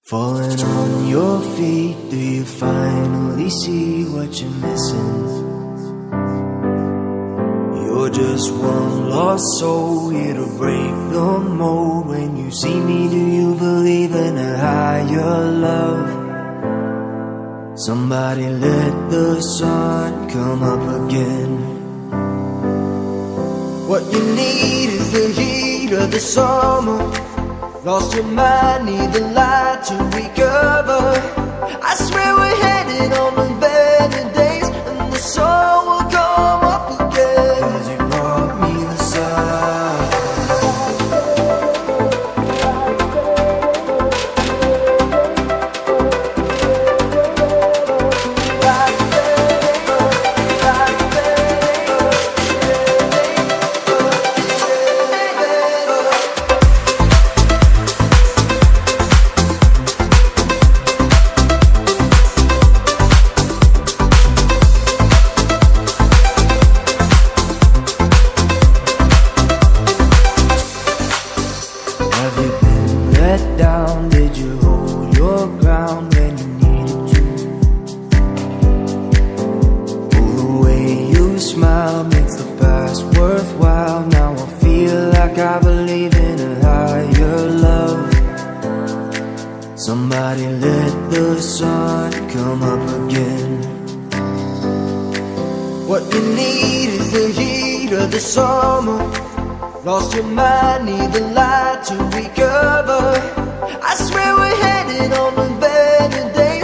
Falling on your feet, do you finally see what you're missing? You're just one lost soul here to break the mold. When you see me, do you believe in a higher love? Somebody let the sun come up again. What you need is the heat of the summer. Lost your mind, need the light to recover. I swear we're headed on the better days, and the sun will come up again. 'Cause you brought me the sun. Have you been let down? Did you hold your ground when you needed to? Oh, the way you smile makes the past worthwhile. Now I feel like I believe in a higher love. Somebody let the sun come up again. What you need is the heat of the summer. Lost your mind, need the light to recover. I swear we're headed on a better day.